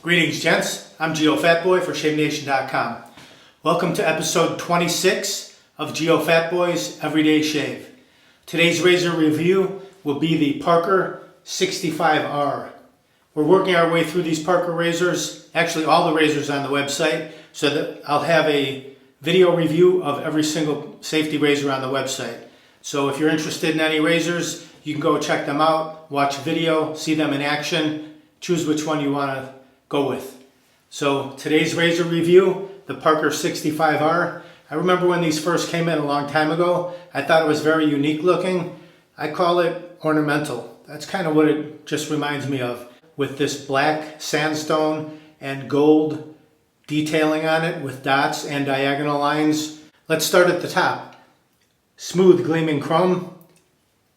Greetings, gents. I'm Geofatboy for ShaveNation.com. Welcome to episode 26 of Geofatboy's Everyday Shave. Today's razor review will be the Parker 65R. We're working our way through these Parker razors, actually all the razors on the website, so that I'll have a video review of every single safety razor on the website. So if you're interested in any razors, you can go check them out, watch a video, see them in action, choose which one you want to go with. So today's razor review, the Parker 65R. I remember when these first came in a long time ago, I thought it was very unique looking. I call it ornamental. That's kind of what it just reminds me of, with this black sandstone and gold detailing on it with dots and diagonal lines. Let's start at the top. Smooth gleaming chrome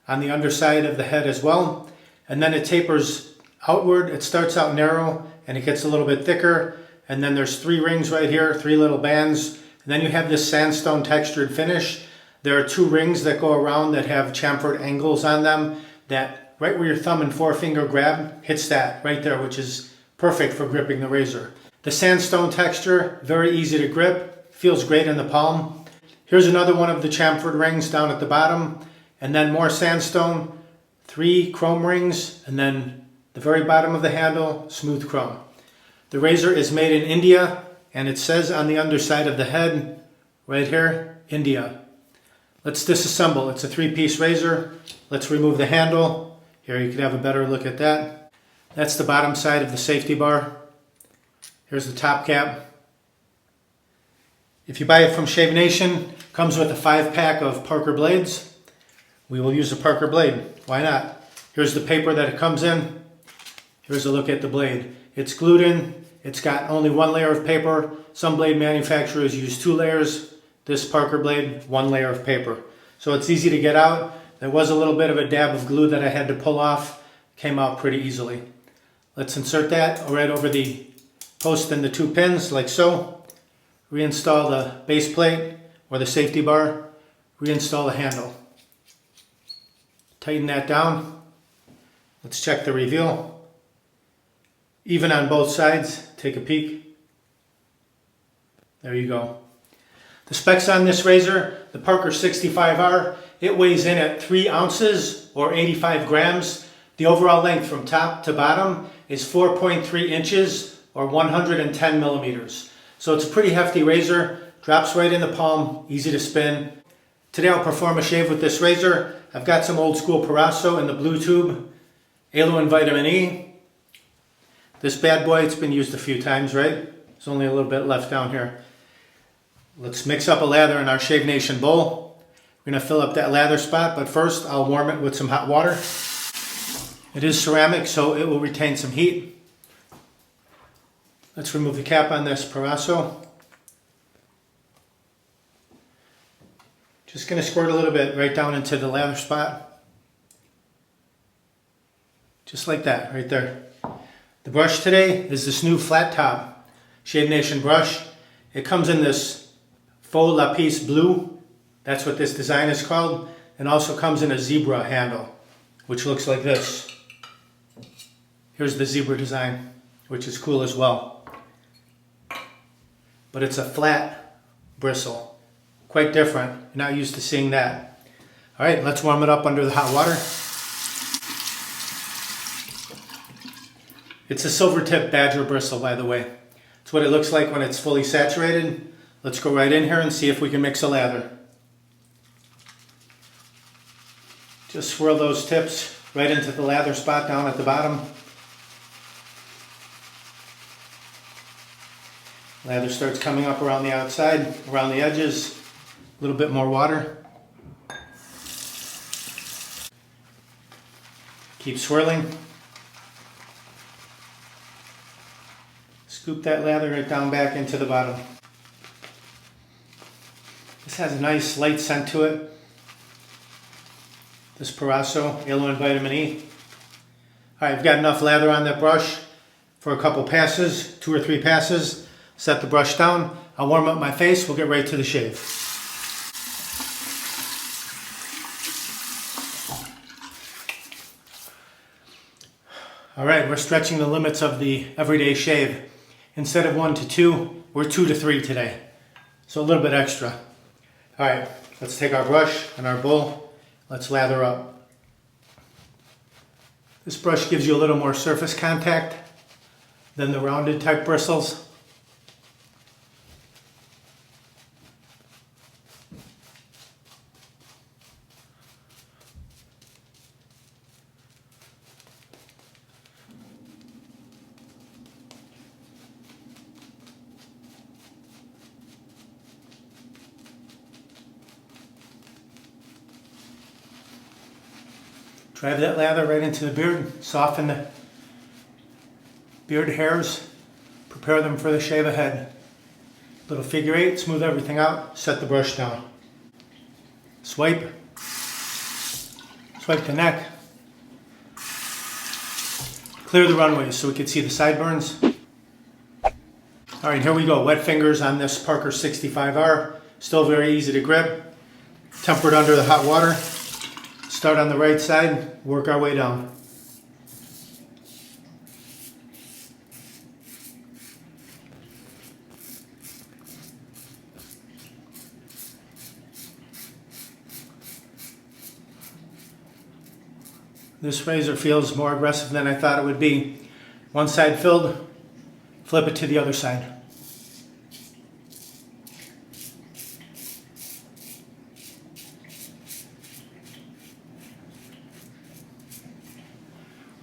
on the underside of the head as well, and then it tapers outward. It starts out narrow and it gets a little bit thicker, and then there's three rings right here, three little bands, and then you have this sandstone textured finish. There are two rings that go around that have chamfered angles on them, that right where your thumb and forefinger grab hits that right there, which is perfect for gripping the razor. The sandstone texture, very easy to grip, feels great in the palm. Here's another one of the chamfered rings down at the bottom, and then more sandstone, three chrome rings, and then the very bottom of the handle, smooth chrome. The razor is made in India, and it says on the underside of the head, right here, India. Let's disassemble. It's a three-piece razor. Let's remove the handle. Here you can have a better look at that. That's the bottom side of the safety bar. Here's the top cap. If you buy it from Shave Nation, it comes with a 5-pack of Parker blades. We will use a Parker blade. Why not? Here's the paper that it comes in. Here's a look at the blade. It's glued in. It's got only one layer of paper. Some blade manufacturers use 2 layers. This Parker blade, 1 layer of paper. So it's easy to get out. There was a little bit of a dab of glue that I had to pull off. Came out pretty easily. Let's insert that right over the post and the 2 pins, like so. Reinstall the base plate or the safety bar. Reinstall the handle. Tighten that down. Let's check the reveal. Even on both sides. Take a peek. There you go. The specs on this razor, the Parker 65R, it weighs in at 3 ounces or 85 grams. The overall length from top to bottom is 4.3 inches or 110 millimeters. So it's a pretty hefty razor, drops right in the palm, easy to spin. Today I'll perform a shave with this razor. I've got some old school Proraso in the blue tube, Aloe and vitamin E. This bad boy, it's been used a few times, right? There's only a little bit left down here. Let's mix up a lather in our Shave Nation bowl. We're gonna fill up that lather spot, but first I'll warm it with some hot water. It is ceramic, so it will retain some heat. Let's remove the cap on this Proraso. Just gonna squirt a little bit right down into the lather spot. Just like that, right there. The brush today is this new flat top Shave Nation brush. It comes in this Faux Lapis Blue. That's what this design is called. And also comes in a zebra handle, which looks like this. Here's the zebra design, which is cool as well. But it's a flat bristle. Quite different. You're not used to seeing that. All right, let's warm it up under the hot water. It's a Silvertip Badger bristle, by the way. It's what it looks like when it's fully saturated. Let's go right in here and see if we can mix a lather. Just swirl those tips right into the lather spot down at the bottom. Lather starts coming up around the outside, around the edges. A little bit more water. Keep swirling. Scoop that lather right down back into the bottom. This has a nice light scent to it. This Proraso, Aloe and vitamin E. Alright, I've got enough lather on that brush for a couple passes, 2 or 3 passes. Set the brush down. I'll warm up my face. We'll get right to the shave. All right, we're stretching the limits of the everyday shave. Instead of 1 to 2, we're 2 to 3 today. So a little bit extra. All right, let's take our brush and our bowl. Let's lather up. This brush gives you a little more surface contact than the rounded type bristles. Drive that lather right into the beard, soften the beard hairs, prepare them for the shave ahead. Little figure 8, smooth everything out, set the brush down. Swipe the neck, clear the runways so we can see the sideburns. All right, here we go, wet fingers on this Parker 65R, still very easy to grip, tempered under the hot water. Start on the right side, work our way down. This razor feels more aggressive than I thought it would be. One side filled, flip it to the other side.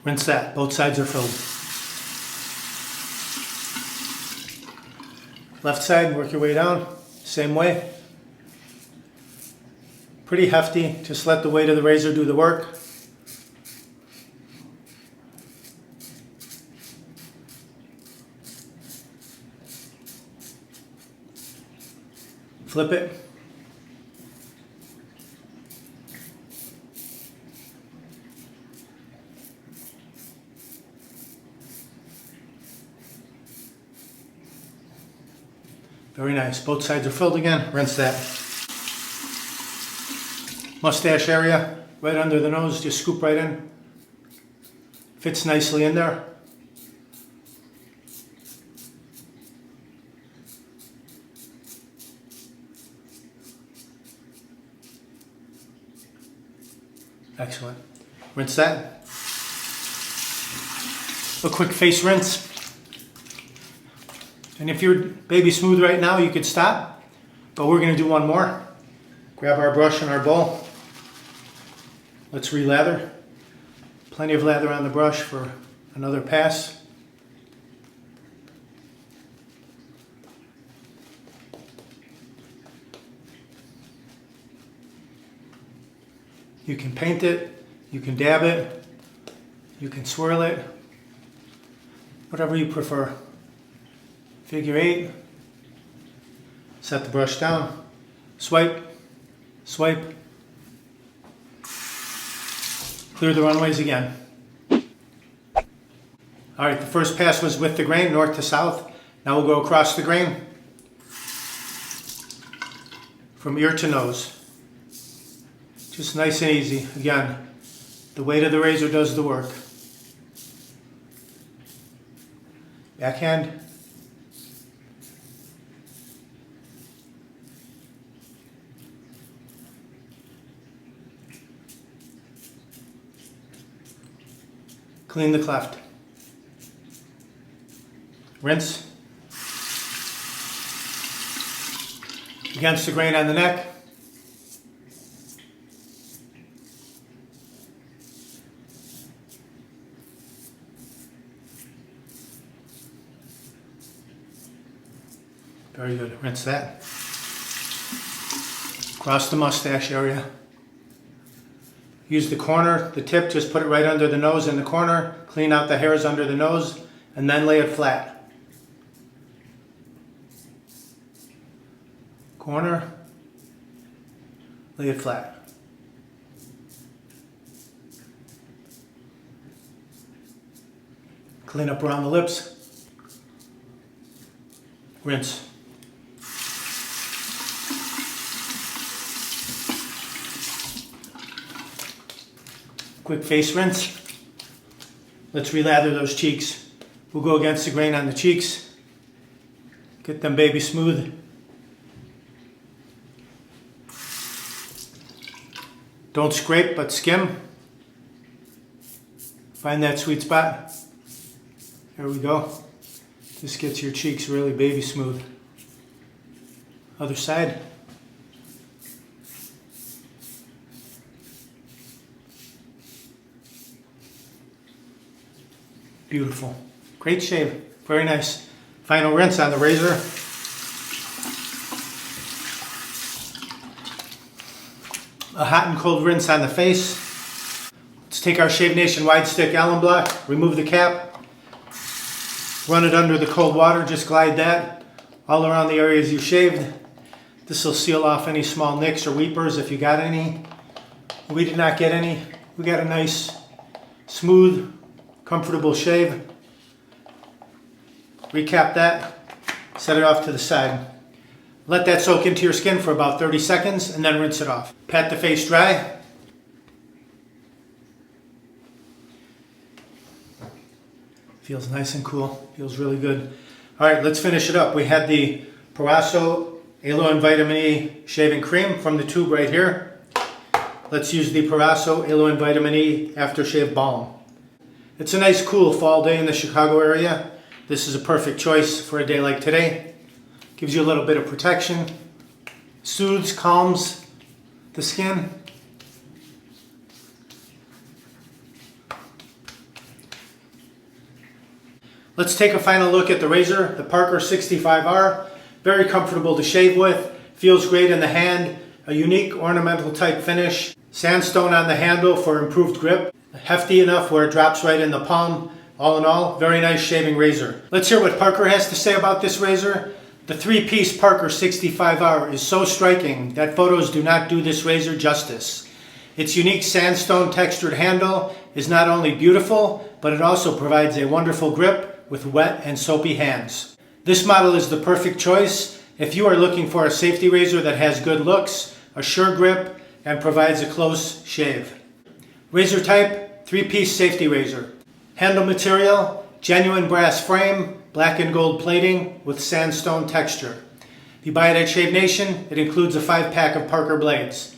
Rinse that, both sides are filled. Left side, work your way down, same way. Pretty hefty, just let the weight of the razor do the work. Flip it. Very nice. Both sides are filled again. Rinse that. Mustache area, right under the nose, just scoop right in. Fits nicely in there. Excellent. Rinse that. A quick face rinse. And if you're baby smooth right now, you could stop, but we're going to do one more. Grab our brush and our bowl. Let's re-lather. Plenty of lather on the brush for another pass. You can paint it, you can dab it, you can swirl it, whatever you prefer. Figure 8, set the brush down, swipe, swipe, clear the runways again. All right, the first pass was with the grain, north to south. Now we'll go across the grain, from ear to nose. Just nice and easy. Again, the weight of the razor does the work. Backhand. Clean the cleft. Rinse. Against the grain on the neck. Very good. Rinse that. Across the mustache area. Use the corner, the tip, just put it right under the nose in the corner, clean out the hairs under the nose, and then lay it flat. Corner, lay it flat. Clean up around the lips. Rinse. Quick face rinse. Let's relather those cheeks. We'll go against the grain on the cheeks. Get them baby smooth. Don't scrape, but skim. Find that sweet spot. There we go. This gets your cheeks really baby smooth. Other side. Beautiful. Great shave. Very nice. Final rinse on the razor. A hot and cold rinse on the face. Let's take our Shave Nation wide stick alum block, remove the cap, run it under the cold water, just glide that all around the areas you shaved. This will seal off any small nicks or weepers if you got any. We did not get any. We got a nice, smooth, comfortable shave. Recap that, set it off to the side. Let that soak into your skin for about 30 seconds and then rinse it off. Pat the face dry. Feels nice and cool, feels really good. All right, let's finish it up. We had the Proraso Aloe and Vitamin E shaving cream from the tube right here. Let's use the Proraso Aloe and Vitamin E aftershave balm. It's a nice cool fall day in the Chicago area. This is a perfect choice for a day like today. Gives you a little bit of protection, soothes, calms the skin. Let's take a final look at the razor, the Parker 65R. Very comfortable to shave with, feels great in the hand, a unique ornamental type finish. Sandstone on the handle for improved grip, hefty enough where it drops right in the palm. All in all, very nice shaving razor. Let's hear what Parker has to say about this razor. The three-piece Parker 65R is so striking that photos do not do this razor justice. Its unique sandstone textured handle is not only beautiful, but it also provides a wonderful grip with wet and soapy hands. This model is the perfect choice if you are looking for a safety razor that has good looks, a sure grip, and provides a close shave. Razor type, three-piece safety razor. Handle material, genuine brass frame, black and gold plating with sandstone texture. If you buy it at Shave Nation, it includes a 5-pack of Parker blades.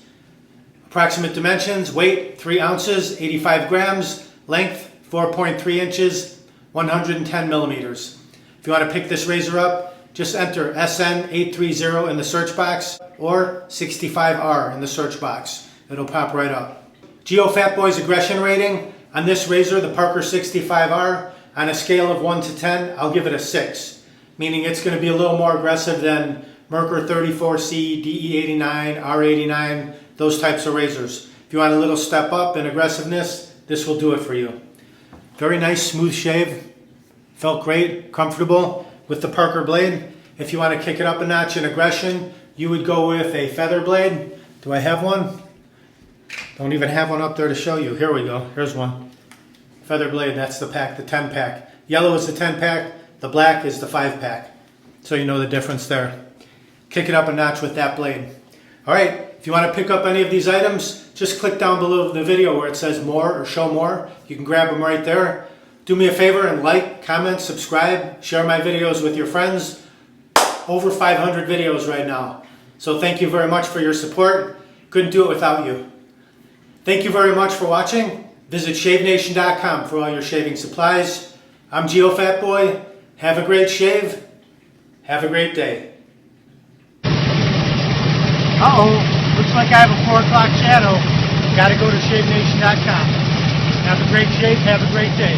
Approximate dimensions, weight 3 ounces, 85 grams, length 4.3 inches, 110 millimeters. If you want to pick this razor up, just enter SN830 in the search box or 65R in the search box. It'll pop right up. Geofatboy's aggression rating on this razor, the Parker 65R, on a scale of 1 to 10, I'll give it a 6, meaning it's going to be a little more aggressive than Merkur 34C, DE89, R89, those types of razors. If you want a little step up in aggressiveness, this will do it for you. Very nice, smooth shave. Felt great, comfortable with the Parker blade. If you want to kick it up a notch in aggression, you would go with a feather blade. Do I have one? Don't even have one up there to show you. Here we go. Here's one. Feather blade, that's the pack, the 10-pack. Yellow is the 10-pack, the black is the 5-pack. So you know the difference there. Kick it up a notch with that blade. All right, if you want to pick up any of these items, just click down below the video where it says more or show more. You can grab them right there. Do me a favor and like, comment, subscribe, share my videos with your friends. Over 500 videos right now. So thank you very much for your support. Couldn't do it without you. Thank you very much for watching. Visit shavenation.com for all your shaving supplies. I'm Geofatboy. Have a great shave. Have a great day. Uh-oh, looks like I have a 4 o'clock shadow. Gotta go to shavenation.com. Have a great shave. Have a great day.